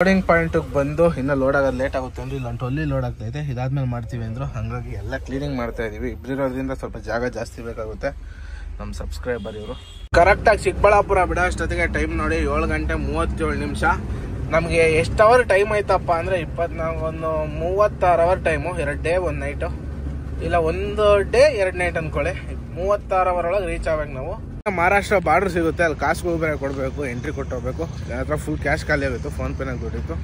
Loading point ಬಂದು ಇನ್ನ load ಆಗೋದು ಲೇಟ್ ಆಗುತ್ತೆ ಅಂದ್ರೆ ಇಲ್ಲೊಂದು ಟೊಲ್ಲಿ ಲೋಡ್ ಆಗ್ತಾ ಇದೆ. ಇದಾದ್ಮೇಲೆ ಮಾಡ್ತೀವಿ ಅಂದ್ರು, ಹಂಗಾಗಿ ಎಲ್ಲ ಕ್ಲೀನಿಂಗ್ ಮಾಡ್ತಾ ಇದೀವಿ. ಇಬ್ಬರಿರೋದ್ರಿಂದ ಸ್ವಲ್ಪ ಜಾಗ ಜಾಸ್ತಿ ಬೇಕಾಗುತ್ತೆ. ನಮ್ಮ ಸಬ್ಸ್ಕ್ರೈಬರ್ ಇವರು ಕರೆಕ್ಟಾಗಿ ಚಿಕ್ಕಬಳ್ಳಾಪುರ ಬಿಡೋ ಅಷ್ಟೊತ್ತಿಗೆ ಟೈಮ್ ನೋಡಿ 7 ಗಂಟೆ 37 ನಿಮಿಷ. ನಮಗೆ ಎಷ್ಟು ಅವರ್ ಟೈಮ್ ಆಯ್ತಪ್ಪ ಅಂದ್ರೆ 36 ಅವರ್ ಟೈಮು. 2 ಡೇ 1 ನೈಟು, ಇಲ್ಲ 1 ಡೇ 2 ನೈಟ್ ಅನ್ಕೊಳ್ಳಿ. 36 ಅವರ್ ಒಳಗೆ ರೀಚ್ ಆಗ್ಬೇಕು ನಾವು. ಮಹಾರಾಷ್ಟ್ರ ಬಾರ್ಡರ್ ಸಿಗುತ್ತೆ, ಅಲ್ಲಿ ಕಾಸು ಬೇರೆ ಕೊಡಬೇಕು, ಎಂಟ್ರಿ ಕೊಟ್ಟೋಗ್ಬೇಕು. ನನ್ನ ಹತ್ರ ಫುಲ್ ಕ್ಯಾಶ್ ಖಾಲಿ ಆಗಿತ್ತು, ಫೋನ್ ಪೇನಾಗ ದುಡ್ಡಿತ್ತು.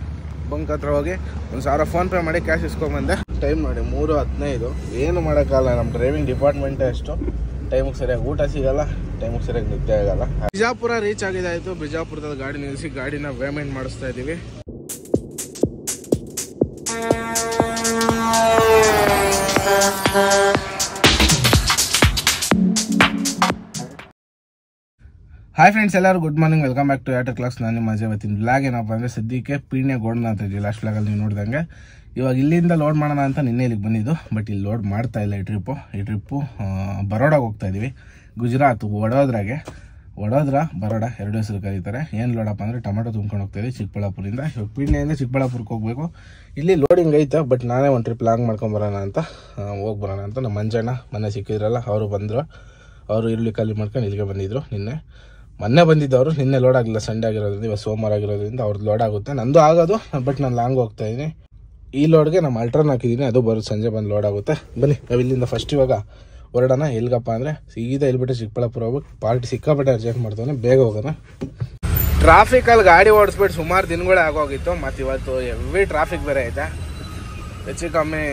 ಬಂಕ್ ಹತ್ರ ಹೋಗಿ 1000 ಫೋನ್ ಪೇ ಮಾಡಿ ಕ್ಯಾಶ್ ಇಸ್ಕೊಂಡ್ಬಂದೆ. ಟೈಮ್ ನೋಡಿ 3:15. ಏನು ಮಾಡೋಕ್ಕಲ್ಲ, ನಮ್ಮ ಡ್ರೈವಿಂಗ್ ಡಿಪಾರ್ಟ್ಮೆಂಟೇ ಅಷ್ಟು. ಟೈಮಿಗೆ ಸರಿಯಾಗಿ ಊಟ ಸಿಗಲ್ಲ, ಟೈಮಿಗೆ ಸರಿಯಾಗಿ ನಿದ್ದೆ ಆಗಲ್ಲ. ಬಿಜಾಪುರ ರೀಚ್ ಆಗಿದ್ದಾಯಿತು. ಬಿಜಾಪುರದಲ್ಲಿ ಗಾಡಿ ನಿಲ್ಲಿಸಿ ಗಾಡಿನ ಪೇಮೆಂಟ್ ಮಾಡಿಸ್ತಾ ಇದ್ದೀವಿ. ಹಾಯ್ ಫ್ರೆಂಡ್ಸ್, ಎಲ್ಲರೂ good morning, welcome back to ಏಟರ್ ಕ್ಲಾಸ್. ನಾನು ನಿಮ್ಮ ಅಜಯ್. ಇವತ್ತಿನ ಬ್ಲಾಗ್ ಏನಪ್ಪ ಅಂದರೆ ಸದ್ಯಕ್ಕೆ ಪೀಣ್ಯ ಗೋಡನ ಅಂತ ಇದೆಯಲ್ಲ, ಲಾಸ್ಟ್ ಬ್ಲಾಗಲ್ಲಿ ನೀವು ನೋಡಿದಂಗೆ ಇವಾಗ ಇಲ್ಲಿಂದ ಲೋಡ್ ಮಾಡೋಣ ಅಂತ ನಿನ್ನೆ ಇಲ್ಲಿಗೆ ಬಂದಿದ್ದು. ಬಟ್ ಇಲ್ಲಿ ಲೋಡ್ ಮಾಡ್ತಾ ಇಲ್ಲ. ಈ ಟ್ರಿಪ್ಪು ಬರೋಡಾಗೆ ಹೋಗ್ತಾ ಇದ್ದೀವಿ. ಗುಜರಾತ್ ವಡೋದರ ಬರೋಡ 2 ಹೆಸರು ಕರೀತಾರೆ. ಏನು ಲೋಡಪ್ಪ ಅಂದರೆ ಟೊಮೆಟೊ ತುಂಬ್ಕೊಂಡು ಹೋಗ್ತಾ ಇದ್ದೀವಿ ಚಿಕ್ಕಬಳ್ಳಾಪುರದಿಂದ. ಇವಾಗ ಪೀಣ್ಯದಿಂದ ಚಿಕ್ಕಬಳ್ಳಾಪುರಕ್ಕೆ ಹೋಗಬೇಕು. ಇಲ್ಲಿ ಲೋಡಿಂಗ್ ಐತೆ, ಬಟ್ ನಾನೇ ಒಂದು ಟ್ರಿಪ್ ಲಾಂಗ್ ಮಾಡ್ಕೊಂಬರೋಣ ಅಂತ ಹೋಗ್ಬರೋಣ ಅಂತ. ನಮ್ಮ ಮಂಜಣ್ಣ ಮೊನ್ನೆ ಸಿಕ್ಕಿದ್ರಲ್ಲ, ಅವರು ಬಂದರು. ಅವರು ಈರುಳ್ಳಿ ಖಾಲಿ ಮಾಡ್ಕೊಂಡು ಇಲ್ಲಿಗೆ ಬಂದಿದ್ರು. ಮೊನ್ನೆ ಬಂದಿದ್ದವರು, ನಿನ್ನೆ ಲೋಡ್ ಆಗಿಲ್ಲ, ಸಂಡೇ ಆಗಿರೋದ್ರಿಂದ. ಇವಾಗ ಸೋಮವಾರ ಆಗಿರೋದ್ರಿಂದ ಅವ್ರದ್ದು ಲೋಡ್ ಆಗುತ್ತೆ. ನಂದು ಆಗೋದು, ಬಟ್ ನಾನು ಲಾಂಗ್ ಹೋಗ್ತಾ ಇದ್ದೀನಿ. ಈ ಲೋಡ್ಗೆ ನಮ್ಮ ಅಲ್ಟ್ರಾನ್ ಹಾಕಿದ್ದೀನಿ, ಅದು ಬರೋದು ಸಂಜೆ ಬಂದು ಲೋಡ್ ಆಗುತ್ತೆ. ಬನ್ನಿ ನಾವು ಇಲ್ಲಿಂದ ಫಸ್ಟ್ ಇವಾಗ ಹೊರಡೋಣ. ಎಲ್ಗಪ್ಪ ಅಂದರೆ ಸೀದಾ ಇಲ್ಬಿಟ್ಟು ಚಿಕ್ಕಬಳ್ಳಾಪುರ ಹೋಗ್ಬೇಕು. ಪಾರ್ಟಿ ಸಿಕ್ಕಾಪಟ್ಟೆ ಅರ್ಜೆಂಟ್ ಮಾಡ್ತಾನೆ, ಬೇಗ ಹೋಗೋಣ. ಟ್ರಾಫಿಕಲ್ಲಿ ಗಾಡಿ ಓಡಿಸ್ಬಿಟ್ಟು ಸುಮಾರು ದಿನಗಳೇ ಆಗೋಗಿತ್ತು. ಮತ್ತು ಇವತ್ತು ಹೆವಿ ಟ್ರಾಫಿಕ್ ಬೇರೆ ಐತೆ. ಹೆಚ್ಚು ಕಮ್ಮಿ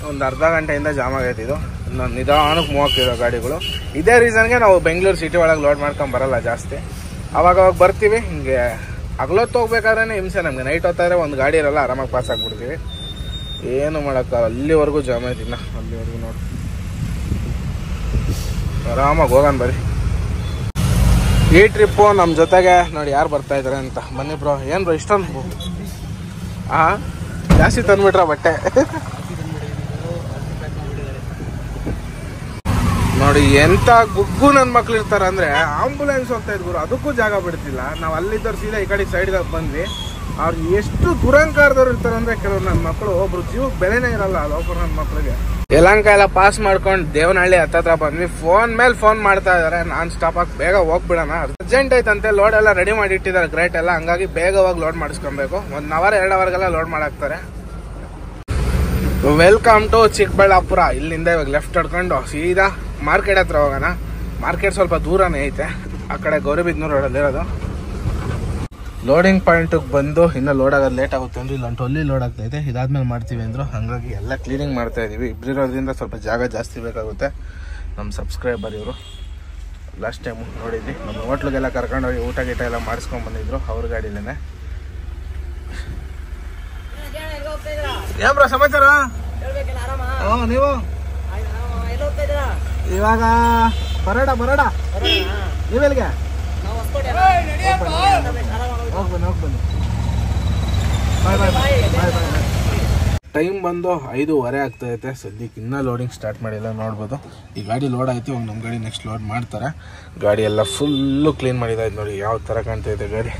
ಒಂದು ಅರ್ಧ ಗಂಟೆಯಿಂದ ಜಾಮ್ ಆಗೈತೆ. ಇದು ನಾನು ನಿಧಾನಕ್ಕೆ ಮೂವ್ ಆಗ್ತಿರೋ ಗಾಡಿಗಳು. ಇದೇ ರೀಸನ್ಗೆ ನಾವು ಬೆಂಗಳೂರು ಸಿಟಿ ಒಳಗೆ ಲೋಡ್ ಮಾಡ್ಕೊಂಡು ಬರಲ್ಲ ಜಾಸ್ತಿ. ಅವಾಗ ಬರ್ತೀವಿ. ಹಿಂಗೆ ಹಗಲೊತ್ತು ಹೋಗ್ಬೇಕಾದ್ರೆ ಹಿಂಸೆ ನಮಗೆ. ನೈಟ್ ಹೊತ್ತಾದ್ರೆ ಒಂದು ಗಾಡಿ ಇರಲ್ಲ, ಆರಾಮಾಗಿ ಪಾಸ್ ಆಗಿಬಿಡ್ತೀವಿ. ಏನು ಮಾಡೋಕ್ಕಾಗಲ್ಲ. ಅಲ್ಲಿವರೆಗೂ ಜಾಮ್ ಐತಿಲ್ಲ, ಅಲ್ಲಿವರೆಗೂ ನೋಡಿ ಆರಾಮಾಗಿ ಹೋಗೋಣ ಬರ್ರಿ. ಈ ಟ್ರಿಪ್ಪು ನಮ್ಮ ಜೊತೆಗೆ ನೋಡಿ ಯಾರು ಬರ್ತಾ ಇದ್ದಾರೆ ಅಂತ. ಬನ್ನಿ ಬ್ರೋ. ಏನು ಬ್ರೋ ಇಷ್ಟೊಂದು ಜಾಸ್ತಿ ತಂದುಬಿಟ್ರ ಬಟ್ಟೆ ನೋಡಿ. ಎಂತ ಗುಗ್ಗು ನನ್ನ ಮಕ್ಳು ಇರ್ತಾರೆ ಅಂದರೆ, ಆಂಬುಲೆನ್ಸ್ ಹೋಗ್ತಾ ಇದ್ಗುರು, ಅದಕ್ಕೂ ಜಾಗ ಬಿಡ್ತಿಲ್ಲ. ನಾವು ಅಲ್ಲಿದ್ದವ್ರು ಸೀದಾ ಈ ಕಡೆ ಸೈಡ್ಗೆ ಬಂದ್ವಿ. ಅವ್ರು ಎಷ್ಟು ದುರಂಕಾರದವ್ರು ಇರ್ತಾರೆ ಅಂದರೆ, ಕೆಲವ್ರು ನನ್ನ ಮಕ್ಕಳು ಒಬ್ರು ಜೀವಕ್ಕೆ ಬೆಲೆನೇ ಇರಲ್ಲ. ಒಬ್ಬರು ನನ್ನ ಮಕ್ಳಿಗೆ ಯಲಹಂಕ ಎಲ್ಲ ಪಾಸ್ ಮಾಡ್ಕೊಂಡು ದೇವನಹಳ್ಳಿ ಹತ್ತತ್ರ ಬಂದ್ವಿ. ಫೋನ್ ಮೇಲೆ ಫೋನ್ ಮಾಡ್ತಾ ಇದಾರೆ, ನಾನ್ ಸ್ಟಾಪ್ ಆಗಿ ಬೇಗ ಹೋಗ್ಬಿಡೋಣ, ಅರ್ಜೆಂಟ್ ಐತಂತೆ. ಲೋಡ್ ಎಲ್ಲ ರೆಡಿ ಮಾಡಿ ಇಟ್ಟಿದ್ದಾರೆ, ಗ್ರೇಟ್ ಎಲ್ಲ. ಹಂಗಾಗಿ ಬೇಗ ಹೋಗಿ ಲೋಡ್ ಮಾಡಿಸ್ಕೊಬೇಕು. 1 ಅವರ್ 2 ಅವರ್ಗೆಲ್ಲ ಲೋಡ್ ಮಾಡಾಕ್ತಾರೆ. Welcome to Chikkaballapur. ಇಲ್ಲಿಂದ ಇವಾಗ ಲೆಫ್ಟ್ ಹೊಡ್ಕೊಂಡು ಸೀದಾ ಮಾರ್ಕೆಟ್ ಹತ್ರ ಹೋಗೋಣ. ಮಾರ್ಕೆಟ್ ಸ್ವಲ್ಪ ದೂರನೇ ಐತೆ, ಆ ಕಡೆ ಗೌರಿಬಿದನೂರು ರೋಡಲ್ಲಿರೋದು. ಲೋಡಿಂಗ್ ಪಾಯಿಂಟಿಗೆ ಬಂದು ಇನ್ನೂ ಲೋಡ್ ಆಗೋದು ಲೇಟ್ ಆಗುತ್ತೆ ಅಂದ್ರೆ ಇಲ್ಲೊಂದು ಟೊಲ್ಲಿ ಲೋಡ್ ಆಗ್ತಾ ಇದೆ. ಇದಾದ್ಮೇಲೆ ಮಾಡ್ತೀವಿ ಅಂದರು, ಹಂಗಾಗಿ ಎಲ್ಲ ಕ್ಲೀನಿಂಗ್ ಮಾಡ್ತಾ ಇದೀವಿ. ಇಬ್ಬರಿರೋದ್ರಿಂದ ಸ್ವಲ್ಪ ಜಾಗ ಜಾಸ್ತಿ ಬೇಕಾಗುತ್ತೆ. ನಮ್ಮ ಸಬ್ಸ್ಕ್ರೈಬರ್ ಇವರು ಲಾಸ್ಟ್ ಟೈಮು ನೋಡಿದ್ವಿ. ನಮ್ಮ ಹೋಟ್ಲಿಗೆಲ್ಲ ಕರ್ಕೊಂಡೋಗಿ ಊಟ ಗೀಟ ಎಲ್ಲ ಮಾಡಿಸ್ಕೊಂಡು ಬಂದಿದ್ರು ಅವ್ರ ಗಾಡಿಲೇನೆ. ಏನ್ ಬ್ರೋ ಸಮಾಚಾರ? ನೀವು ಇವಾಗ ಬರೋಡ ನೀವೆಲ್ಗೆ ಹೋಗ್ಬನ್ನಿ. ಟೈಮ್ ಬಂದು 5:15 ಆಗ್ತೈತೆ. ಸದ್ಯಕ್ಕೆ ಇನ್ನೂ ಲೋಡಿಂಗ್ ಸ್ಟಾರ್ಟ್ ಮಾಡಿಲ್ಲ, ನೋಡ್ಬೋದು. ಈ ಗಾಡಿ ಲೋಡ್ ಆಯ್ತು. ಇವಾಗ ನಮ್ಮ ಗಾಡಿ ನೆಕ್ಸ್ಟ್ ಲೋಡ್ ಮಾಡ್ತಾರೆ. ಗಾಡಿ ಎಲ್ಲ ಫುಲ್ಲು ಕ್ಲೀನ್ ಮಾಡಿದಾಯ್ತು ನೋಡಿ, ಯಾವ ಥರ ಕಾಣ್ತೈತೆ ಗಾಡಿ.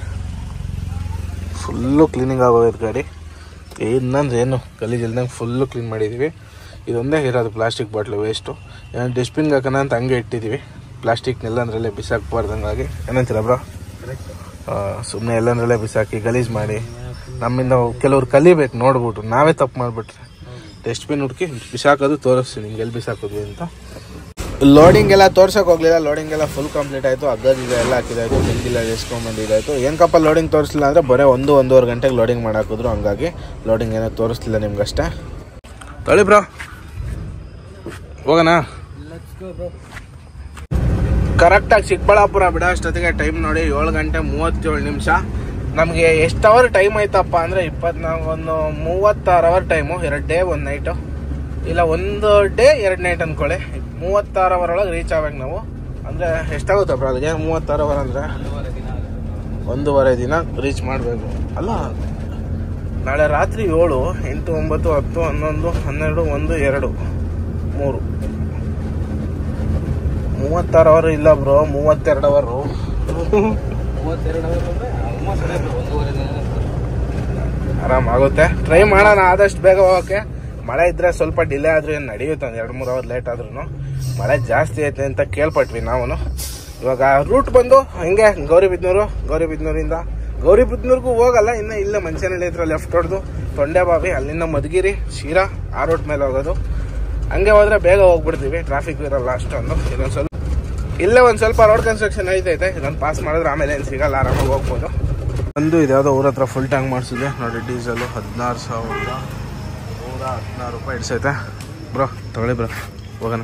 ಫುಲ್ಲು ಕ್ಲೀನಿಂಗ್ ಆಗೋಯ್ತು ಗಾಡಿ. ಇನ್ನೊಂದು ಏನು ಗಲೀಜ್ ಇಲ್ದಂಗೆ ಫುಲ್ಲು ಕ್ಲೀನ್ ಮಾಡಿದ್ದೀವಿ. ಇದೊಂದೇ ಇರೋದು ಪ್ಲಾಸ್ಟಿಕ್ ಬಾಟ್ಲು ವೇಸ್ಟು. ಏನೋ ಡಸ್ಟ್ಬಿನ್ಗೆ ಹಾಕೋಣ ಅಂತ ಹಂಗೆ ಇಟ್ಟಿದ್ದೀವಿ. ಪ್ಲಾಸ್ಟಿಕ್ ಎಲ್ಲಂದ್ರಲ್ಲೇ ಬಿಸಾಕ್ಬಾರ್ದಂಗಾಗಿ. ಏನಂತೀರ ಬ್ರೋ? ಸುಮ್ಮನೆ ಎಲ್ಲಂದ್ರಲ್ಲೇ ಬಿಸಾಕಿ ಗಲೀಜ್ ಮಾಡಿ ನಮ್ಮಿಂದ ಕೆಲವ್ರು ಕಲಿಬೇಕು ನೋಡ್ಬಿಟ್ಟು. ನಾವೇ ತಪ್ಪು ಮಾಡಿಬಿಟ್ರೆ ಡಸ್ಟ್ಬಿನ್ ಹುಡುಕಿ ಬಿಸಾಕೋದು ತೋರಿಸ್ತೀನಿ ನಿಮ್ಗೆ ಎಲ್ಲಿ ಬಿಸಾಕೋದ್ವಿ ಅಂತ. ಲೋಡಿಂಗ್ ಎಲ್ಲ ತೋರ್ಸೋಕೆ ಹೋಗಲಿಲ್ಲ. ಲೋಡಿಂಗ್ ಎಲ್ಲ ಫುಲ್ ಕಂಪ್ಲೀಟ್ ಆಯಿತು. ಹಗ್ಗದಿಂದ ಎಲ್ಲ ಹಾಕಿದಾಯಿತು, ಬಿಲ್ಗಿಲ್ಲ ಎಸ್ಕೊಂಬಂದಿದ್ದಾಯಿತು. ಏನಕ್ಕಪ್ಪ ಲೋಡಿಂಗ್ ತೋರಿಸಲಿಲ್ಲ ಅಂದರೆ ಬರೀ 1-1.5 ಗಂಟೆಗೆ ಲೋಡಿಂಗ್ ಮಾಡಾಕಿದ್ರು. ಹಂಗಾಗಿ ಲೋಡಿಂಗ್ ಏನೋ ತೋರಿಸ್ಲಿಲ್ಲ ನಿಮ್ಗಷ್ಟೇ. ತೊಳಿ ಬ್ರೋ, ಹೋಗೋಣ. ಕರೆಕ್ಟಾಗಿ ಚಿಕ್ಕಬಳ್ಳಾಪುರ ಬಿಡೋ ಅಷ್ಟೊತ್ತಿಗೆ ಟೈಮ್ ನೋಡಿ 7 ಗಂಟೆ 37 ನಿಮಿಷ. ನಮಗೆ ಎಷ್ಟು ಅವರ್ ಟೈಮ್ ಆಯ್ತಪ್ಪ ಅಂದರೆ 36 ಅವರ್ ಟೈಮು. 2 ಡೇ 1 ನೈಟು, ಇಲ್ಲ 1 ಡೇ 2 ನೈಟ್ ಅಂದ್ಕೊಳ್ಳಿ. 36 ಅವರ್ ಒಳಗೆ ರೀಚ್ ಆಗ್ಬೇಕು ನಾವು. ಅಂದರೆ ಎಷ್ಟಾಗುತ್ತಪ್ಪ ಅಲ್ಲಿಗೆ? 36 ಅವರ್ ಅಂದರೆ 1.5 ದಿನ ರೀಚ್ ಮಾಡಬೇಕು ಅಲ್ಲ. ನಾಳೆ ರಾತ್ರಿ 7, 8, 9, 10, 11, 12, 1, 2, 3 36 ಅವರ್ ಇಲ್ಲ ಬ್ರೋ, 32 ಅವರು. 32 ಅವರ್ ಆರಾಮ್ ಆಗುತ್ತೆ. ಟ್ರೈ ಮಾಡೋಣ ಆದಷ್ಟು ಬೇಗ ಹೋಗೋಕೆ. ಮಳೆ ಇದ್ರೆ ಸ್ವಲ್ಪ ಡಿಲೇ ಆದ್ರೂ ಏನು ನಡೆಯುತ್ತೆ, 2-3 ಅವರ್ ಲೇಟ್ ಆದ್ರೂ. ಮಳೆ ಜಾಸ್ತಿ ಐತೆ ಅಂತ ಕೇಳ್ಪಟ್ವಿ ನಾವು. ಇವಾಗ ರೂಟ್ ಬಂದು ಹಂಗೆ ಗೌರಿಬಿದ್ನೂರಿಂದ ಗೌರಿಬಿದ್ನೂರ್ಗೂ ಹೋಗಲ್ಲ, ಇನ್ನು ಇಲ್ಲೇ ಮಂಚನಹಳ್ಳಿ ಹತ್ರ ಲೆಫ್ಟ್ ಹೊಡೆದು ತೊಂಡೆಬಾವಿ, ಅಲ್ಲಿಂದ ಮಧುಗಿರಿ ಶಿರಾ ಆ ರೂಟ್ ಮೇಲೆ ಹೋಗೋದು. ಹಂಗೆ ಹೋದ್ರೆ ಬೇಗ ಹೋಗ್ಬಿಡ್ತೀವಿ, ಟ್ರಾಫಿಕ್ ಇರಲ್ಲ ಅಷ್ಟೊಂದು. ಇದೊಂದು ಸ್ವಲ್ಪ ಇಲ್ಲೇ ಒಂದು ಸ್ವಲ್ಪ ರೋಡ್ ಕನ್ಸ್ಟ್ರಕ್ಷನ್ ಐತೈತೆ, ಇದೊಂದು ಪಾಸ್ ಮಾಡಿದ್ರೆ ಆಮೇಲೆ ಏನು ಸಿಗಲ್ಲ, ಆರಾಮಾಗಿ ಹೋಗ್ಬೋದು. ಒಂದು ಇದ್ಯಾವುದೋ ಊರ ಹತ್ರ ಫುಲ್ ಟ್ಯಾಂಕ್ ಮಾಡಿಸಿದೆ ನೋಡಿ. ಡೀಸೆಲು 16,116 ರೂಪಾಯಿ ಇಡ್ಸೈತೆ. ಬ್ರೋ ತಗೊಳ್ಳಿ ಬ್ರೋ, ಹೋಗೋಣ.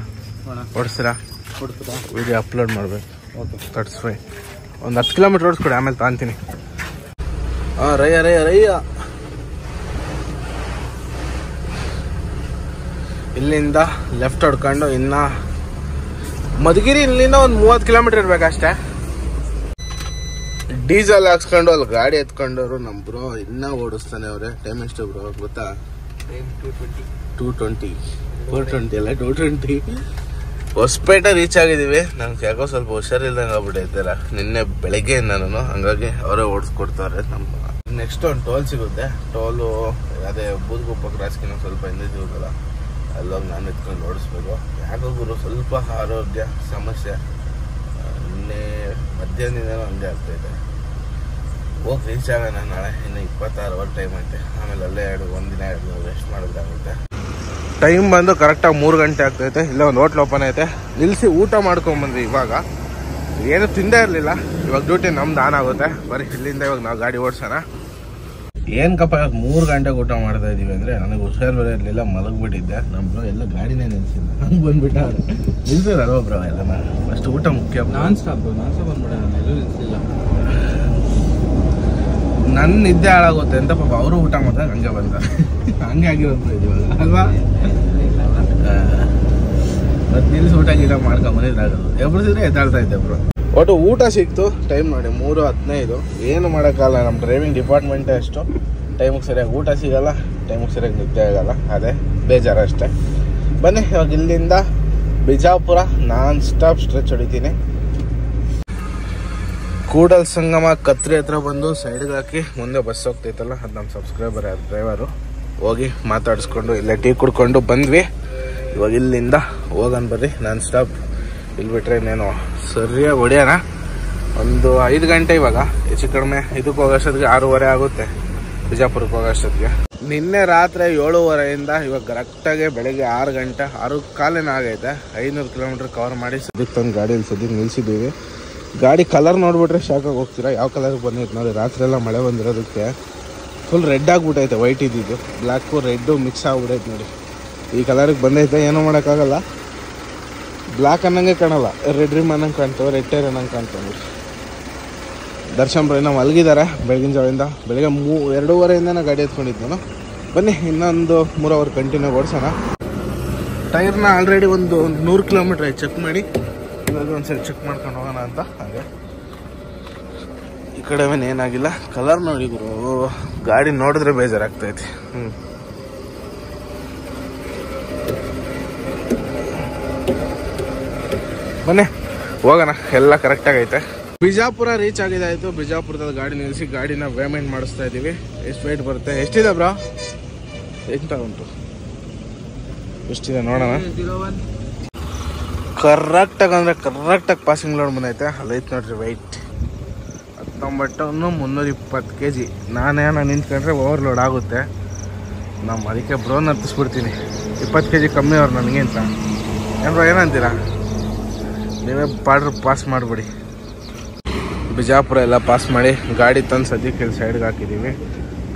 ಓಡಿಸ್ತೀರಾ? ವಿಡಿಯೋ ಅಪ್ಲೋಡ್ ಮಾಡಬೇಕು. Okay, that's fine. ಒಂದು 10 ಕಿಲೋಮೀಟರ್ ಓಡಿಸ್ಕೊಡಿ, ಆಮೇಲೆ ತಾಂತೀನಿ. ರಯ್ಯ ಇಲ್ಲಿಂದ ಲೆಫ್ಟ್ ಹೊಡ್ಕೊಂಡು ಇನ್ನು ಮಧುಗಿರಿ ಇಲ್ಲಿಂದ ಒಂದು 30 ಕಿಲೋಮೀಟರ್ ಇರ್ಬೇಕಷ್ಟೇ. ಡೀಸೆಲ್ ಹಾಕ್ಸ್ಕೊಂಡು ಅಲ್ಲಿ ಗಾಡಿ ಎತ್ಕೊಂಡವ್ರು ನಮ್ಮ ಬ್ರೋ ಇನ್ನೂ ಓಡಿಸ್ತಾನೆ ಅವ್ರೆ. ಟೈಮ್ ಎಷ್ಟು ಬ್ರೋ ಗೊತ್ತಾ? 220 ಅಲ್ಲ 220. ಹೊಸಪೇಟೆ ರೀಚ್ ಆಗಿದ್ದೀವಿ. ನನಗೆ ಯಾಕೋ ಸ್ವಲ್ಪ ಹುಷಾರಿಲ್ದಂಗೆ ಆಗ್ಬಿಟ್ಟೈತಲ್ಲ ನಿನ್ನೆ ಬೆಳಗ್ಗೆ ನಾನು, ಹಂಗಾಗಿ ಅವರೇ ಓಡಿಸ್ಕೊಡ್ತಾರೆ. ನಮ್ಮ ನೆಕ್ಸ್ಟ್ ಒಂದು ಟೋಲ್ ಸಿಗುತ್ತೆ. ಟೋಲು ಅದೇ ಬೂದ್ಗುಪ್ಪ ಕ್ರಾಸ್ಗಿನ ಸ್ವಲ್ಪ ಹಿಂದೆ ಸಿಗುತ್ತಲ್ಲ, ಅಲ್ಲೋಗಿ ನಾನು ಎತ್ಕೊಂಡು ಓಡಿಸ್ಬೇಕು. ಯಾಕೋ ಗುರು ಸ್ವಲ್ಪ ಆರೋಗ್ಯ ಸಮಸ್ಯೆ, ನಿನ್ನೆ ಮಧ್ಯಾಹ್ನದಿಂದ ಹಂಗೆ ಆಗ್ತಾಯಿದೆ. ಹೋಗಿ ರೀಚ್ ಆಗೋಣ ನಾಳೆ. ಇನ್ನು 26 ಅವರ್ ಟೈಮ್ ಐತೆ. ಆಮೇಲೆ ಅಲ್ಲೇ 1 ದಿನ 2 ದಿನ ರೆಸ್ಟ್ ಮಾಡೋದಾಗುತ್ತೆ. ಟೈಮ್ ಬಂದು ಕರೆಕ್ಟಾಗಿ 3 ಗಂಟೆ ಆಗ್ತೈತೆ. ಇಲ್ಲೇ ಒಂದು ಹೋಟ್ಲ್ ಓಪನ್ ಐತೆ, ನಿಲ್ಲಿಸಿ ಊಟ ಮಾಡ್ಕೊಂಬಂದ್ವಿ. ಇವಾಗ ಏನು ತಿಂದೇ ಇರಲಿಲ್ಲ. ಇವಾಗ ಡ್ಯೂಟಿ ನಮ್ದು ಆನ್ ಆಗುತ್ತೆ. ಬರೀ ಇಲ್ಲಿಂದ ಇವಾಗ ನಾವು ಗಾಡಿ ಓಡಿಸೋಣ. ಏನಕ್ಕಪ್ಪ ಇವಾಗ 3 ಗಂಟೆಗೆ ಊಟ ಮಾಡ್ತಾ ಇದೀವಿ ಅಂದರೆ, ನನಗೆ ಹುಷಾರು ಬೇರೆ ಇರಲಿಲ್ಲ, ಮಲಗಿಬಿಟ್ಟಿದ್ದೆ. ನಮ್ಮ ಎಲ್ಲ ಗಾಡಿನೇ ನಿಲ್ಸಿಲ್ಲ, ಹಂಗೆ ಬಂದ್ಬಿಟ್ಟ. ನಿಲ್ಸೋದಲ್ವ ಬ್ರೋ ಎಲ್ಲ, ಅಷ್ಟು ಊಟ ಮುಖ್ಯ. ನಾನ್ ಸ್ಟಾಪ್ ಬಂದ್ಬಿಡ, ನಾನು ಎಲ್ಲೂ ನಿಲ್ಸಿಲ್ಲ. ನನ್ನ ನಿದ್ದೆ ಹಾಳಾಗುತ್ತೆ ಅಂತ ಪಾಪ ಅವರು ಊಟ ಮಾಡಿದಾಗ ಹಂಗೆ ಬಂತಾರೆ. ಹಂಗೆ ಆಗಿರೋದು ಇವಾಗ ಅಲ್ವಾ? ಮತ್ತು ನಿಲ್ಸಿ ಊಟ ಗೀಟ ಮಾಡ್ಕೊಂಬಂದಿದ್ದಾಗೋದು. ಎಬ್ಬಿಸಿದ್ರೆ ಎದ್ದಾಳ್ತಾ ಇದ್ದೆ ಬ್ರೋ. ಒಟ್ಟು ಊಟ ಸಿಕ್ತು. ಟೈಮ್ ನೋಡಿ 3:15. ಏನು ಮಾಡೋಕ್ಕಲ್ಲ, ನಮ್ಮ ಡ್ರೈವಿಂಗ್ ಡಿಪಾರ್ಟ್ಮೆಂಟೇ ಅಷ್ಟು. ಟೈಮಿಗೆ ಸರಿಯಾಗಿ ಊಟ ಸಿಗಲ್ಲ, ಟೈಮಿಗೆ ಸರಿಯಾಗಿ ನಿದ್ದೆ ಆಗಲ್ಲ, ಅದೇ ಬೇಜಾರು ಅಷ್ಟೇ. ಬನ್ನಿ ಇವಾಗ ಇಲ್ಲಿಂದ ಬಿಜಾಪುರ ನಾನ್ ಸ್ಟಾಪ್ ಸ್ಟ್ರೆಚ್ ಹೊಡಿತೀನಿ. ಕೂಡಲ್ ಸಂಗಮ ಕತ್ರಿ ಹತ್ರ ಬಂದು ಸೈಡ್ಗೆ ಹಾಕಿ ಮುಂದೆ ಬಸ್ ಹೋಗ್ತೈತಲ್ಲ, ಅದು ನಮ್ಮ ಸಬ್ಸ್ಕ್ರೈಬರ್ ಯಾರು ಡ್ರೈವರು. ಹೋಗಿ ಮಾತಾಡಿಸ್ಕೊಂಡು ಇಲ್ಲೇ ಟೀ ಕುಡ್ಕೊಂಡು ಬಂದ್ವಿ. ಇವಾಗ ಇಲ್ಲಿಂದ ಹೋಗೋಣ ಬರ್ರಿ ನಾನ್ ಸ್ಟಾಪ್. ಇಲ್ಲಿ ಬಿಟ್ರೆ ಇನ್ನೇನು ಸರಿಯಾಗಿ ಹೊಡೆಯೋಣ. ಒಂದು 5 ಗಂಟೆ ಇವಾಗ ಹೆಚ್ಚು ಕಡಿಮೆ. ಇದಕ್ಕೆ ಹೋಗೋಷ್ಟೊತ್ತಿಗೆ 6:30 ಆಗುತ್ತೆ, ಬಿಜಾಪುರಕ್ಕೆ ಹೋಗೋಷ್ಟೊತ್ತಿಗೆ. ನಿನ್ನೆ ರಾತ್ರಿ 7:30ಇಂದ ಇವಾಗ ಕರೆಕ್ಟಾಗಿ ಬೆಳಗ್ಗೆ 6 ಗಂಟೆ 6:15 ಆಗೈತೆ. 500 ಕಿಲೋಮೀಟರ್ ಕವರ್ ಮಾಡಿ ಸದ್ಯಕ್ಕೆ ತಂದು ಗಾಡಿಯಲ್ಲಿ ಸದ್ಯಕ್ಕೆ ನಿಲ್ಸಿದ್ದೀವಿ. ಗಾಡಿ ಕಲರ್ ನೋಡ್ಬಿಟ್ರೆ ಶಾಕಾಗಿ ಹೋಗ್ತೀರಾ, ಯಾವ ಕಲರ್ಗೆ ಬಂದೈತೆ ನೋಡಿ. ರಾತ್ರಿ ಎಲ್ಲ ಮಳೆ ಬಂದಿರೋದಕ್ಕೆ ಫುಲ್ ರೆಡ್ ಆಗಿಬಿಟ್ಟೈತೆ. ವೈಟ್ ಇದ್ದಿದ್ದು ಬ್ಲ್ಯಾಕು ರೆಡ್ಡು ಮಿಕ್ಸ್ ಆಗ್ಬಿಟ್ಟೈತೆ ನೋಡಿ. ಈ ಕಲರಿಗೆ ಬಂದೈತೆ, ಏನೂ ಮಾಡೋಕ್ಕಾಗಲ್ಲ. ಬ್ಲ್ಯಾಕ್ ಅನ್ನಂಗೆ ಕಾಣಲ್ಲ, ರೆಡ್ ರಿಮ್ ಅನ್ನಂಗೆ ಕಾಣ್ತವೆ, ರೆಡ್ ಟೈರ್ ಅನ್ನಂಗೆ ಕಾಣ್ತವೆ. ದರ್ಶನ್ ಬ್ರೈನ ಮಲಗಿದ್ದಾರೆ ಬೆಳಗಿನ ಜಾವದಿಂದ. ಬೆಳಗ್ಗೆ 2:30ಇಂದನೇ ಗಾಡಿ ಎತ್ಕೊಂಡಿದ್ದು ನಾನು. ಬನ್ನಿ ಇನ್ನೊಂದು 3 ಅವರ್ ಕಂಟಿನ್ಯೂ ಓಡಿಸೋಣ. ಟೈರ್ನ ಆಲ್ರೆಡಿ ಒಂದು 100 ಕಿಲೋಮೀಟ್ರ್ ಚೆಕ್ ಮಾಡಿ ಇವಾಗ ಒಂದ್ಸರಿ ಚೆಕ್ ಮಾಡ್ಕೊಂಡು ಹೋಗೋಣ ಅಂತ. ಹಾಗೆ ಈ ಕಡೆ ಏನಾಗಿಲ್ಲ. ಕಲರ್ ನೋಡಿ ಗುರು, ಗಾಡಿ ನೋಡಿದ್ರೆ ಬೇಜಾರಾಗ್ತೈತಿ. ಬನ್ನಿ ಹೋಗೋಣ, ಎಲ್ಲ ಕರೆಕ್ಟಾಗೈತೆ. ಬಿಜಾಪುರ ರೀಚ್ ಆಗಿದಾಯ್ತು. ಬಿಜಾಪುರದಲ್ಲಿ ಗಾಡಿ ನಿಲ್ಲಿಸಿ ಗಾಡಿನ ಪೇಮೆಂಟ್ ಮಾಡಿಸ್ತಾ ಇದ್ದೀವಿ. ಎಷ್ಟು ವೇಟ್ ಬರುತ್ತೆ? ಎಷ್ಟಿದೆ ಬ್ರೋ? ಎಂತ ಉಂಟು, ಎಷ್ಟಿದೆ ನೋಡೋಣ. ಕರೆಕ್ಟಾಗಿ ಅಂದರೆ ಕರೆಕ್ಟಾಗಿ ಪಾಸಿಂಗ್ ಲೋಡ್ ಬಂದೈತೆ. ಅಲ್ಲೈತೆ ನೋಡ್ರಿ ವೆಯ್ಟ್ 19,320 kg. ನಾನೇನ ನಿಂತ್ಕೊಂಡ್ರೆ ಓವರ್ಲೋಡ್ ಆಗುತ್ತೆ. ನಮ್ಮ ಅದಕ್ಕೆ ಬ್ರೋನ್ ಹತ್ತಿಸ್ಬಿಡ್ತೀನಿ. 20 kg ಕಮ್ಮಿ ಅವ್ರು ನನಗೆ ಅಂತ. ಏನ್ರೋ ಏನಂತೀರಾ? ನೀವೇ ಬಾರ್ಡ್ರ್ ಪಾಸ್ ಮಾಡಿಬಿಡಿ. ಬಿಜಾಪುರ ಎಲ್ಲ ಪಾಸ್ ಮಾಡಿ ಗಾಡಿ ತಂದು ಸದ್ಯಕ್ಕೆ ಇಲ್ಲಿ ಸೈಡ್ಗೆ ಹಾಕಿದ್ದೀವಿ.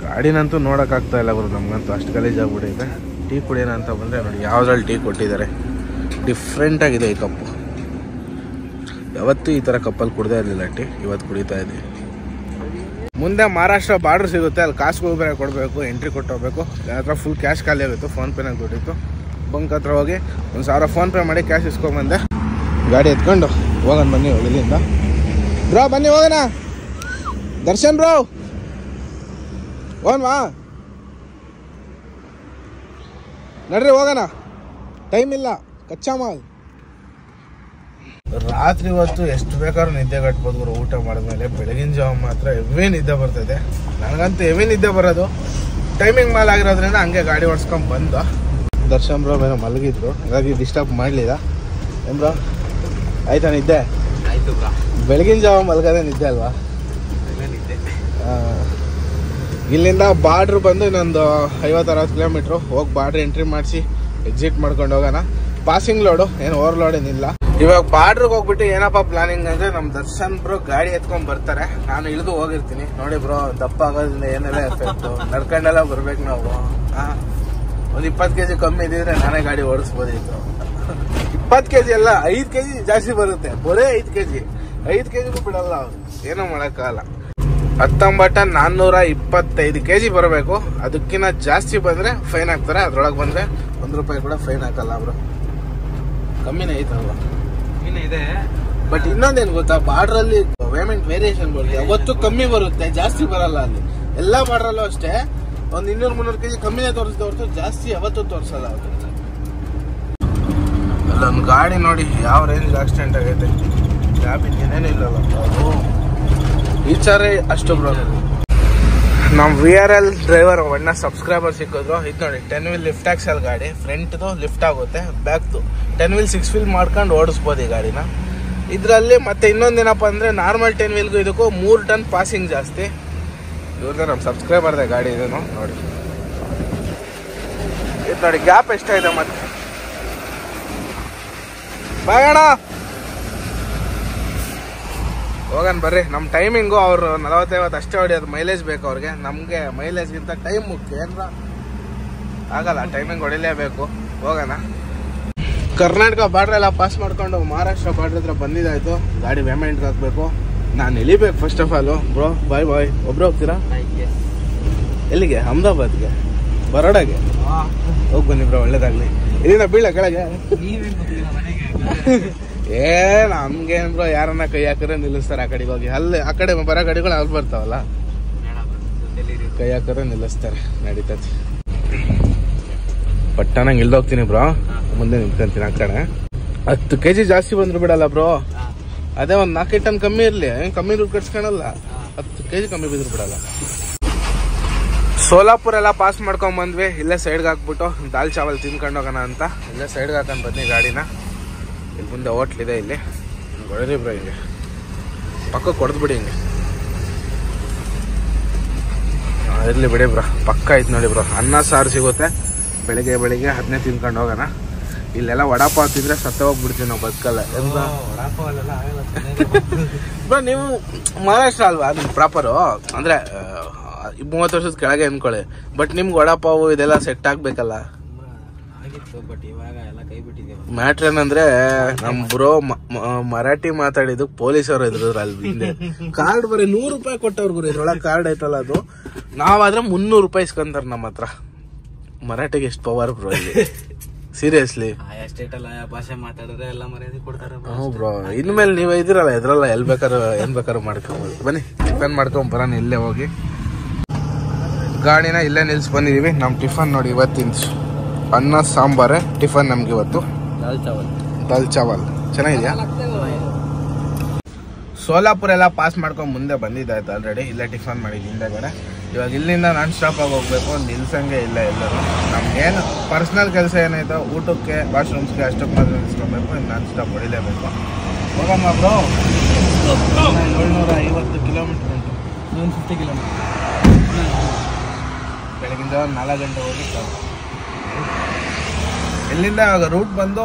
ಗಾಡಿನಂತೂ ನೋಡೋಕ್ಕಾಗ್ತಾ ಇಲ್ಲ ಗುರು, ನಮಗಂತೂ ಅಷ್ಟು ಗಲೀಜಾಗ್ಬಿಟ್ಟಿದೆ. ಟೀ ಕುಡಿಯೋಣ ಅಂತ ಬಂದರೆ ನೋಡಿ ಯಾವುದ್ರಲ್ಲಿ ಟೀ ಕೊಟ್ಟಿದ್ದಾರೆ. ಡಿಫ್ರೆಂಟಾಗಿದೆ ಈ ಕಪ್ಪು. ಯಾವತ್ತೂ ಈ ಥರ ಕಪ್ಪಲ್ಲಿ ಕುಡ್ದೇ ಇರಲಿಲ್ಲ ಟೀ, ಇವತ್ತು ಕುಡಿತಾ ಇದ್ದೀವಿ. ಮುಂದೆ ಮಹಾರಾಷ್ಟ್ರ ಬಾರ್ಡ್ರ್ ಸಿಗುತ್ತೆ, ಅಲ್ಲಿ ಕಾಸು ಬೇರೆ ಕೊಡಬೇಕು, ಎಂಟ್ರಿ ಕೊಟ್ಟು ಹೋಗಬೇಕು. ನನ್ನ ಹತ್ರ ಫುಲ್ ಕ್ಯಾಶ್ ಖಾಲಿ ಆಗಿತ್ತು, ಫೋನ್ಪೇನಾಗ ದುಡ್ಡಿತ್ತು. ಬಂಕ್ ಹತ್ರ ಹೋಗಿ 1,000 ಫೋನ್ಪೇ ಮಾಡಿ ಕ್ಯಾಶ್ ಇಸ್ಕೊಂಬಂದೆ. ಗಾಡಿ ಎತ್ಕೊಂಡು ಹೋಗೋಣ ಬನ್ನಿ ಇಲ್ಲಿಂದ. ಬ್ರೋ ಬನ್ನಿ ಹೋಗೋಣ. ದರ್ಶನ್ ಬ್ರೋ ಹೋಗನ್ವಾ? ನಡ್ರಿ ಹೋಗೋಣ, ಟೈಮ್ ಇಲ್ಲ. ಕಚ್ಚಾ ಮಾಲ್. ರಾತ್ರಿ ಹೊತ್ತು ಎಷ್ಟು ಬೇಕಾದ್ರೂ ನಿದ್ದೆ ಕಟ್ಬೋದು ಊಟ ಮಾಡಿದ್ಮೇಲೆ. ಬೆಳಗಿನ ಜಾವ ಮಾತ್ರ ಹೆವಿ ನಿದ್ದೆ ಬರ್ತದೆ. ನನಗಂತೂ ಹೆವಿ ನಿದ್ದೆ ಬರೋದು. ಟೈಮಿಂಗ್ ಮೇಲೆ ಆಗಿರೋದ್ರಿಂದ ಹಂಗೆ ಗಾಡಿ ಓಡಿಸ್ಕೊಂಡ್ ಬಂದು ದರ್ಶನ್ ಬ್ರೋ ಮೇಲೆ ಮಲಗಿದ್ರು, ಹಾಗಾಗಿ ಡಿಸ್ಟರ್ಬ್ ಮಾಡಲಿಲ್ಲ. ಏನ್ ಬ್ರೋ ಆಯ್ತಾ ನಿದ್ದೆ? ಆಯ್ತು ಬ್ರೋ. ಬೆಳಗಿನ ಜಾವ ಮಲಗದೆ ನಿದ್ದೆ ಅಲ್ವಾ? ನಿದ್ದೆ. ಇಲ್ಲಿಂದ ಬಾರ್ಡ್ರ್ ಬಂದು ಇನ್ನೊಂದು 50-60 ಕಿಲೋಮೀಟ್ರು ಹೋಗಿ ಬಾರ್ಡ್ರ್ ಎಂಟ್ರಿ ಮಾಡಿಸಿ ಎಕ್ಸಿಟ್ ಮಾಡ್ಕೊಂಡು ಹೋಗೋಣ. ಪಾಸಿಂಗ್ ಲೋಡು, ಏನು ಓವರ್ ಏನಿಲ್ಲ. ಇವಾಗ ಬಾರ್ಡ್ರಿಗೆ ಹೋಗ್ಬಿಟ್ಟು ಏನಪ್ಪ ಪ್ಲಾನಿಂಗ್ ಅಂದ್ರೆ ನಮ್ಮ ದರ್ಶನ್ ಬ್ರೋ ಗಾಡಿ ಎತ್ಕೊಂಡ್ ಬರ್ತಾರೆ, ನಾನು ಇಳಿದು ಹೋಗಿರ್ತೀನಿ. ನೋಡಿ ಬ್ರೋ ದಪ್ಪ ಆಗೋದ್ರಿಂದ ಏನೆಲ್ಲ ಎಫೆಕ್ಟ್, ನಡ್ಕೊಂಡೆಲ್ಲ ಬರ್ಬೇಕು ನಾವು. ಒಂದು 20 kg ಕಮ್ಮಿ ಇದ್ದಿದ್ರೆ ನಾನೇ ಗಾಡಿ ಓಡಿಸ್ಬೋದಿತ್ತು. 20 kg ಅಲ್ಲ, 5 kg ಜಾಸ್ತಿ ಬರುತ್ತೆ, ಬರೇ 5 kg. 5 kgಗೂ ಬಿಡಲ್ಲ ಅವ್ರು, ಏನೋ ಮಾಡೋಕ್ಕಾಗಲ್ಲ. 19,425 kg ಬರಬೇಕು. ಅದಕ್ಕಿಂತ ಜಾಸ್ತಿ ಬಂದ್ರೆ ಫೈನ್ ಹಾಕ್ತಾರೆ, ಅದ್ರೊಳಗೆ ಬಂದ್ರೆ ₹1 ಕೂಡ ಫೈನ್ ಹಾಕಲ್ಲ ಬ್ರೋ. ಕಮ್ಮಿನೇ ಐತಲ್ವಾ? ಇದೆ. ಬಟ್ ಇನ್ನೊಂದೇನು ಗೊತ್ತಾ, ಬಾರ್ಡ್ರಲ್ಲಿ ಪೇಮೆಂಟ್ ವೇರಿಯೇಷನ್ ಬರುತ್ತೆ, ಯಾವತ್ತು ಕಮ್ಮಿ ಬರುತ್ತೆ, ಜಾಸ್ತಿ ಬರಲ್ಲ. ಅಲ್ಲಿ ಎಲ್ಲಾ ಬಾರ್ಡ್ರಲ್ಲೂ ಅಷ್ಟೇ ಒಂದು 200-300 kg ಕಮ್ಮಿನೇ ತೋರಿಸಿದ ಹೊರತು ಜಾಸ್ತಿ ಯಾವತ್ತೂ ತೋರಿಸಲ್ಲ. ಅಲ್ಲೊಂದು ಗಾಡಿ ನೋಡಿ ಯಾವ ರೇಂಜ್ ಆಕ್ಸಿಡೆಂಟ್ ಆಗೈತೆ, ಕ್ಯಾಬಿನ್ ಏನೇನು ಇಲ್ಲಲ್ಲ ಅದು ಈಚಾರೇ ಅಷ್ಟು ಬ್ರೋ. ನಮ್ಮ VRL ಡ್ರೈವರ್ ಒಳ್ಳೆ ಸಬ್ಸ್ಕ್ರೈಬರ್ ಸಿಕ್ಕಿದ್ರು. ಇದು ನೋಡಿ 10 wheel ಲಿಫ್ಟ್ ಆಕ್ಸಲ್ ಗಾಡಿ, ಫ್ರಂಟ್ದು ಲಿಫ್ಟ್ ಆಗುತ್ತೆ, ಬ್ಯಾಕ್ದು 10 wheel 6 wheel ಮಾಡ್ಕೊಂಡು ಓಡಿಸ್ಬೋದು ಈ ಗಾಡಿನ ಇದರಲ್ಲಿ. ಮತ್ತೆ ಇನ್ನೊಂದೇನಪ್ಪ ಅಂದರೆ ನಾರ್ಮಲ್ 10 wheelಗೂ ಇದಕ್ಕೂ 3 ಟನ್ ಪಾಸಿಂಗ್ ಜಾಸ್ತಿ. ಇವ್ರದ್ದು ನಮ್ಮ ಸಬ್ಸ್ಕ್ರೈಬರ್ದೆ ಗಾಡಿ ಇದನ್ನು ನೋಡಿ. ಇದು ನೋಡಿ ಗ್ಯಾಪ್ ಎಷ್ಟಾಗಿದೆ ಮತ್ತೆ. ಬಾಯಣ ಹೋಗೋಣ ಬರ್ರಿ. ನಮ್ಮ ಟೈಮಿಂಗು ಅವರು 40-50 ಅಷ್ಟೇ ಹೊಡಿಯೋದು, ಮೈಲೇಜ್ ಬೇಕು ಅವ್ರಿಗೆ. ನಮಗೆ ಮೈಲೇಜ್ಗಿಂತ ಟೈಮ್ ಮುಖ್ಯ, ಏನ್ರ ಆಗಲ್ಲ, ಟೈಮಿಂಗ್ ಹೊಡಿಲೇಬೇಕು. ಹೋಗೋಣ. ಕರ್ನಾಟಕ ಬಾರ್ಡ್ರ್ ಎಲ್ಲ ಪಾಸ್ ಮಾಡ್ಕೊಂಡು ಮಹಾರಾಷ್ಟ್ರ ಬಾರ್ಡ್ರ್ ಹತ್ರ ಬಂದಿದ್ದಾಯ್ತು. ಗಾಡಿ ಪೇಮೆಂಟ್ಗೆ ಹಾಕ್ಬೇಕು, ನಾನು ಎಳಿಬೇಕು first of all. Bro boy ಒಬ್ರು ಹೋಗ್ತೀರಾ? ಎಲ್ಲಿಗೆ? ಅಹಮದಾಬಾದ್ಗೆ, ಬರೋಡಾಗೆ ಹೋಗಿ ಬನ್ನಿ ಬ್ರೋ, ಒಳ್ಳೇದಾಗ್ಲಿ. ಇದನ್ನ ಬೀಳ ಕೆಳಗೆ ನಮ್ಗೇನ್ ಬ್ರೋ, ಯಾರನ್ನ ಕೈ ಹಾಕಿದ್ರೆ ನಿಲ್ಲಿಸ್ತಾರೆ ಆ ಕಡೆಗೆ ಹೋಗಿ. ಅಲ್ಲಿ ಆ ಕಡೆ ಬರೋ ಗಾಡಿಗಳು ಅಲ್ಲಿ ಬರ್ತಾವಲ್ಲ, ಕೈ ಹಾಕಿದ್ರೆ ನಿಲ್ಲಿಸ್ತಾರೆ, ನಡೀತತಿ. ಪಟ್ಟಣಂಗೆ ಇಲ್ದೋಗ್ತೀನಿ ಬ್ರೋ, ಮುಂದೆ ನಿಂತ್ಕೊಂತೀನಿ ಆ ಕಡೆ. 10 kg ಜಾಸ್ತಿ ಬಂದ್ರು ಬಿಡಲ್ಲ ಬ್ರೋ, ಅದೇ ಒಂದು 4 ಟನ್ ಕಮ್ಮಿ ಇರ್ಲಿ, ಕಮ್ಮಿ ದುಡ್ಡು ಕಟ್ಸ್ಕೊಳಲ್ಲ. 10 kg ಕಮ್ಮಿ ಬಿದ್ರು ಬಿಡಲ್ಲ. ಸೋಲಾಪುರ ಎಲ್ಲ ಪಾಸ್ ಮಾಡ್ಕೊಂಡ್ ಬಂದ್ವಿ. ಇಲ್ಲೇ ಸೈಡ್ಗೆ ಹಾಕ್ಬಿಟ್ಟು ದಾಲ್ ಚಾವಲ್ ತಿನ್ಕೊಂಡು ಹೋಗೋಣ ಅಂತ ಇಲ್ಲೇ ಸೈಡ್ಗೆ ಹಾಕೊಂಡು ಬನ್ನಿ ಗಾಡಿನ. ಇಲ್ಲಿ ಮುಂದೆ ಹೋಟ್ಲಿದೆ, ಇಲ್ಲಿ ಹೊಡೆದ್ರಿ ಬ್ರೋ, ಹಿಂಗೆ ಪಕ್ಕ ಕೊಡ್ದ್ಬಿಡಿ ಹಿಂಗೆ. ಇರ್ಲಿ ಬಿಡಿ ಬ್ರೋ, ಪಕ್ಕ ಐತೆ ನೋಡಿ ಬ್ರೋ. ಅನ್ನ ಸಾರು ಸಿಗುತ್ತೆ ಬೆಳಿಗ್ಗೆ ಅದನ್ನೇ ತಿನ್ಕೊಂಡು ಹೋಗೋಣ. ಇಲ್ಲೆಲ್ಲ ವಡಾಪಾವ್ ತಿಂದ್ರೆ ಸತ್ತ ಹೋಗ್ಬಿಡ್ತೀವಿ ನಾವು, ಬದುಕಲ್ಲ. ಬ್ರೋ ನೀವು ಮಹಾರಾಷ್ಟ್ರ ಅಲ್ವಾ ಅದು ಪ್ರಾಪರು? ಅಂದ್ರೆ 30 ವರ್ಷದ ಕೆಳಗೆ ಅನ್ಕೊಳ್ಳಿ. ಬಟ್ ನಿಮ್ಗೆ ವಡಾಪಾವು ಇದೆಲ್ಲ ಸೆಟ್ ಆಗ್ಬೇಕಲ್ಲ. ಮ್ಯಾಟ್ರ್ ಏನಂದ್ರೆ ನಮ್ ಬ್ರೋ ಮರಾಠಿ ಮಾತಾಡಿದ್ದು ಪೊಲೀಸರು ಇದ್ರು ಅಲ್ಲಿ ಹಿಂದೆ. ಕಾರ್ಡ್ ಬರೀ ₹100 ಕೊಟ್ಟವ್ರು, ಇದ್ರೊಳಗೆ ಕಾರ್ಡ್ ಐತಲ್ಲ ಅದು. ನಾವಾದ್ರೆ ₹300 ಇಸ್ಕೊಂತಾರ ನಮ್ಮ ಹತ್ರ. ಮರಾಠಿಗೆ ಎಷ್ಟು ಪವರ್ ಬ್ರೋ ಇಲ್ಲಿ, ಸೀರಿಯಸ್ಲಿ. ಭಾಷೆ ಮಾತಾಡಿದ್ರೆ ಎಲ್ಲ ಮರ್ಯಾದೆ ಕೊಡ್ತಾರೆ. ಹ್ಞೂ ಬ್ರೋ, ಇನ್ಮೇಲೆ ನೀವು ಇದಿರಲ್ಲ ಇದ್ರಲ್ಲ ಏನ್ ಬೇಕಾದ್ರು ಮಾಡ್ಕೊಬೋದು. ಬನ್ನಿ ಟಿಫನ್ ಮಾಡ್ಕೊಂಡ್ ಬರೋಣ ಇಲ್ಲೇ ಹೋಗಿ. ಗಾಡಿನ ಇಲ್ಲೇ ನಿಲ್ಸಿ ಬಂದಿದೀವಿ. ನಮ್ಮ ಟಿಫನ್ ನೋಡಿ ಇವತ್ತಿನ ಅನ್ನ ಸಾಂಬಾರೇ ಟಿಫನ್ ನಮ್ಗೆ ಇವತ್ತು. ದಾಲ್ ಚಾವಲ್ ಚೆನ್ನಾಗಿದ್ಯಾ? ಸೋಲಾಪುರ ಎಲ್ಲ ಪಾಸ್ ಮಾಡ್ಕೊಂಡು ಮುಂದೆ ಬಂದಿದ್ದಾಯ್ತು ಆಲ್ರೆಡಿ. ಇಲ್ಲೇ ಟಿಫನ್ ಮಾಡಿದ್ದು ಹಿಂದೆಗಡೆ. ಇವಾಗ ಇಲ್ಲಿಂದ ನಾನ್ ಸ್ಟಾಪ್ ಆಗಿ ಹೋಗ್ಬೇಕು, ನಿಲ್ಸಂಗೆ ಇಲ್ಲ ಎಲ್ಲರೂ. ನಮ್ಗೇನು ಪರ್ಸ್ನಲ್ ಕೆಲಸ ಏನಾಯ್ತು, ಊಟಕ್ಕೆ ವಾಶ್ರೂಮ್ಸ್ಗೆ ಅಷ್ಟಕ್ಕೆ ಮಾತ್ರ ನಿಲ್ಸ್ಕೊಬೇಕು. Non stop ಹೊಡಿಲೇಬೇಕು. ಹೋಗಮ್ಮ ಬ್ರೋ. 750 ಕಿಲೋಮೀಟರ್ ಉಂಟು, 150 ಕಿಲೋಮೀಟರ್. ಬೆಳಗಿಂದ 4 ಗಂಟೆ ಹೋಗಿ ಇಲ್ಲಿಂದ ರೂಟ್ ಬಂದು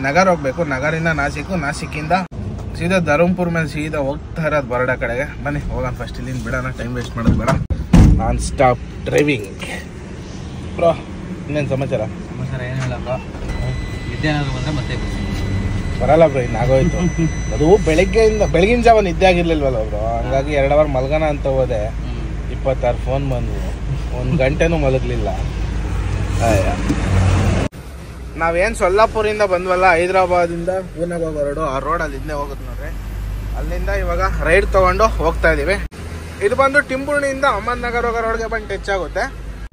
ನಗರ್ ಹೋಗ್ಬೇಕು. ನಗರಿಂದ ನಾಸಿಕ್ಕಿಂದ ಸೀದಾ ಧರ್ಮಪುರ ಮೇಲೆ ಸೀದಾ ಹೋಗ್ತಾ ಇರೋದು ಬರೋಡ ಕಡೆಗೆ. ಬನ್ನಿ ಹೋಗೋಣ ಫಸ್ಟ್ ಇಲ್ಲಿಂದ, ಬಿಡೋಣ, ಟೈಮ್ ವೇಸ್ಟ್ ಮಾಡೋದು ಬೇಡ. Non stop driving. ಬ್ರೋ ಇನ್ನೇನು ಸಮಾಚಾರ ಏನು ಹೇಳಪ್ಪ, ನಿದ್ದೆ ಏನಾದ್ರು ಬಂದರೆ ಮತ್ತೆ ಬರಲ್ಲ ಬ್ರೋ, ಇನ್ನಾಗೋಯ್ತು. ಅದು ಬೆಳಗಿನ ಜಾವ ನಿದ್ದೆ ಆಗಿರ್ಲಿಲ್ವಲ್ಲ ಬ್ರೋ, ಹಂಗಾಗಿ 2 ಅವರ್ ಮಲ್ಗೋಣ ಅಂತ ಹೋದೆ. 26 ಫೋನ್ ಬಂದು 1 ಗಂಟೆನೂ ಮಲಗಲಿಲ್ಲ. ನಾವೇನು ಸೊಲ್ಲಾಪುರಿಂದ ಬಂದ್ವಲ್ಲ, ಹೈದರಾಬಾದಿಂದ ಪೂನೆಗೆ ಹೋಗೋ ರೋಡು, ಆ ರೋಡ್ ಅಲ್ಲಿಂದ ಹೋಗುತ್ತೆ ನೋಡ್ರಿ. ಅಲ್ಲಿಂದ ಇವಾಗ ರೈಡ್ ತಗೊಂಡು ಹೋಗ್ತಾ ಇದೀವಿ. ಇದು ಬಂದು ಟಿಂಬುರ್ಣಿಯಿಂದ ಅಹಮದ್ನಗರ್ ಹೋಗೋ ರೋಡ್ಗೆ ಬಂದು ಟಚ್ ಆಗುತ್ತೆ.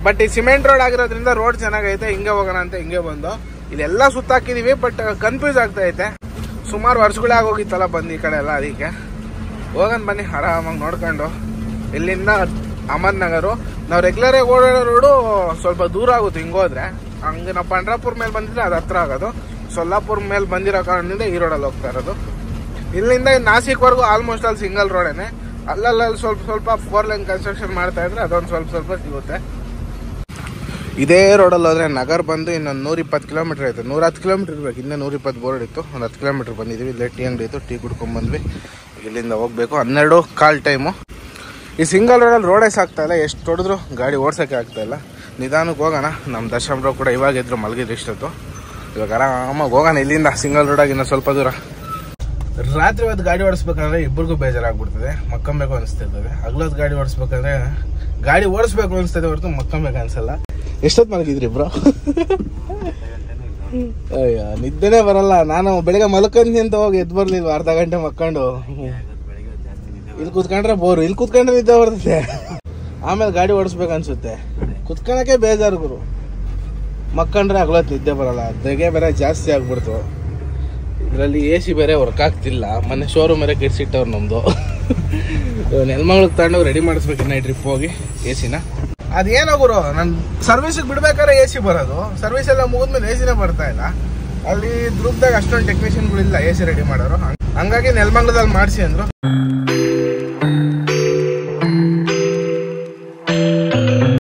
ಬಟ್ ಈ ಸಿಮೆಂಟ್ ರೋಡ್ ಆಗಿರೋದ್ರಿಂದ ರೋಡ್ ಚೆನ್ನಾಗೈತೆ. ಹಿಂಗೆ ಹೋಗೋಣ ಅಂತ ಹಿಂಗೆ ಬಂದು ಇಲ್ಲೆಲ್ಲ ಸುತ್ತಾಕಿದೀವಿ. ಬಟ್ ಕನ್ಫ್ಯೂಸ್ ಆಗ್ತಾ ಐತೆ, ಸುಮಾರು ವರ್ಷಗಳೇ ಆಗೋಗಿತ್ತಲ್ಲ ಬಂದು ಈ ಕಡೆ ಎಲ್ಲ. ಅದಕ್ಕೆ ಹೋಗೋಣ ಬನ್ನಿ ಆರಾಮಾಗಿ ನೋಡ್ಕೊಂಡು. ಇಲ್ಲಿಂದ ಅಹಮದ್ನಗರು ನಾವು ರೆಗ್ಯುಲರ್ ಆಗಿ ಓಡಾಡೋ ರೋಡು ಸ್ವಲ್ಪ ದೂರ ಆಗುತ್ತೆ ಹಿಂಗೋದ್ರೆ. ಹಂಗೆ ನಾವು ಪಂಡ್ರಾಪುರ ಮೇಲೆ ಬಂದಿದ್ರೆ ಅದು ಹತ್ರ ಆಗೋದು. ಸೊಲ್ಲಾಪುರ ಮೇಲೆ ಬಂದಿರೋ ಕಾರಣದಿಂದ ಈ ರೋಡಲ್ಲಿ ಹೋಗ್ತಾ ಇರೋದು. ಇಲ್ಲಿಂದ ನಾಸಿಕ್ವರೆಗೂ ಆಲ್ಮೋಸ್ಟ್ ಅಲ್ಲಿ ಸಿಂಗಲ್ ರೋಡೇನೆ. ಅಲ್ಲಲ್ಲಿ ಸ್ವಲ್ಪ 4 ಲೈನ್ ಕನ್ಸ್ಟ್ರಕ್ಷನ್ ಮಾಡ್ತಾ ಇದ್ರೆ ಅದೊಂದು ಸ್ವಲ್ಪ ಸಿಗುತ್ತೆ. ಇದೇ ರೋಡಲ್ಲಿ ಹೋದ್ರೆ ನಗರ್ ಬಂದು ಇನ್ನೊಂದು 120 ಕಿಲೋಮೀಟರ್ ಐತೆ. 110 ಕಿಲೋಮೀಟರ್ ಇರ್ಬೇಕು. ಇನ್ನೇ 120 ಬೋರ್ಡ್ ಇತ್ತು. ಒಂದು 10 ಕಿಲೋಮೀಟರ್ ಬಂದಿದ್ದೀವಿ. ಇಲ್ಲೇ ಟೀ ಅಂಗಡಿ ಇತ್ತು, ಟೀ ಕುಡ್ಕೊಂಡ್ ಬಂದ್ವಿ. ಇಲ್ಲಿಂದ ಹೋಗ್ಬೇಕು. 12:15 ಟೈಮು. ಈ ಸಿಂಗಲ್ ರೋಡಲ್ಲಿ ರೋಡೇ ಸಾಕ್ತಾ ಇಲ್ಲ. ಎಷ್ಟು ಹೊಡೆದ್ರು ಗಾಡಿ ಓಡ್ಸೋಕ್ಕೆ ಆಗ್ತಾ ಇಲ್ಲ. ನಿಧಾನಕ್ಕೆ ಹೋಗೋಣ. ನಮ್ಮ ದರ್ಶನ್ ಬ್ರೋ ಕೂಡ ಇವಾಗ ಇದ್ರು, ಮಲಗಿದ್ರು ಇಷ್ಟೊತ್ತು. ಇವಾಗ ಆರಾಮಾಗಿ ಹೋಗೋಣ ಇಲ್ಲಿಂದ ಸಿಂಗಲ್ ರೋಡಾಗಿ ಇನ್ನೂ ಸ್ವಲ್ಪ ದೂರ. ರಾತ್ರಿ ಹೊತ್ತು ಗಾಡಿ ಓಡಿಸ್ಬೇಕಂದ್ರೆ ಇಬ್ಬರಿಗೂ ಬೇಜಾರಾಗ್ಬಿಡ್ತದೆ, ಮಕ್ಕೊಂಬೇಕು ಅನಿಸ್ತಿರ್ತದೆ. ಹಗಲೊತ್ತು ಗಾಡಿ ಓಡಿಸ್ಬೇಕಂದ್ರೆ ಗಾಡಿ ಓಡಿಸ್ಬೇಕು ಅನಿಸ್ತದೆ ಹೊರತು ಮಕ್ಕೊಂಬೇಕು ಅನ್ಸಲ್ಲ. ಎಷ್ಟೊತ್ತು ಮಲಗಿದ್ರಿ ಬ್ರೋ? ಅಯ್ಯೋ ನಿದ್ದೆನೇ ಬರಲ್ಲ. ನಾನು ಬೆಳಿಗ್ಗೆ ಮಲ್ಕೊಂಡಿ ಅಂತ ಹೋಗಿ ಎದ್ದು ಬರ್ಲಿಲ್ವ, ಅರ್ಧ ಗಂಟೆ ಮಕ್ಕೊಂಡು. ಇಲ್ಲಿ ಕುತ್ಕೊಂಡ್ರೆ ಬೋರು, ಇಲ್ಲಿ ಕುತ್ಕೊಂಡ್ರೆ ನಿದ್ದೆ ಬರ್ತದೆ. ಆಮೇಲೆ ಗಾಡಿ ಓಡಿಸ್ಬೇಕು ಅನ್ಸುತ್ತೆ. ಕುತ್ಕೊಳಕ್ಕೆ ಬೇಜಾರು ಗುರು. ಮಕ್ಕಂಡ್ರೆ ಹಗಲೊತ್ತು ನಿದ್ದೆ ಬರಲ್ಲ. ದಗೆ ಬೇರೆ ಜಾಸ್ತಿ ಆಗ್ಬಿಡ್ತು. ಇದರಲ್ಲಿ AC ಬೇರೆ ವರ್ಕ್ ಆಗ್ತಿಲ್ಲ. ಮೊನ್ನೆ ಶೋರೂಮ್ ಬೇರೆ ಕೆಡ್ಸಿಟ್ಟವ್ರು ನಮ್ಮದು. ನೆಲಮಂಗ್ಳಿಗೆ ತಗೊಂಡೋಗಿ ರೆಡಿ ಮಾಡಿಸ್ಬೇಕು ಇನ್ನ ಟ್ರಿಪ್ ಹೋಗಿ AC-ನ. ಅದೇನೋ ಗುರು, ನಾನು ಸರ್ವಿಸಿಗೆ ಬಿಡ್ಬೇಕಾದ್ರೆ AC ಬರೋದು, ಸರ್ವಿಸ್ ಎಲ್ಲ ಮುಗಿದ್ಮೇಲೆ AC-ನೇ ಬರ್ತಾ ಇಲ್ಲ. ಅಲ್ಲಿ ದುರ್ಗದಾಗ ಅಷ್ಟೊಂದು ಟೆಕ್ನಿಷಿಯನ್ಗಳಿಲ್ಲ AC ರೆಡಿ ಮಾಡೋರು. ಹಂಗಾಗಿ ನೆಲಮಂಗ್ಲದಲ್ಲಿ ಮಾಡಿಸಿ ಅಂದ್ರು.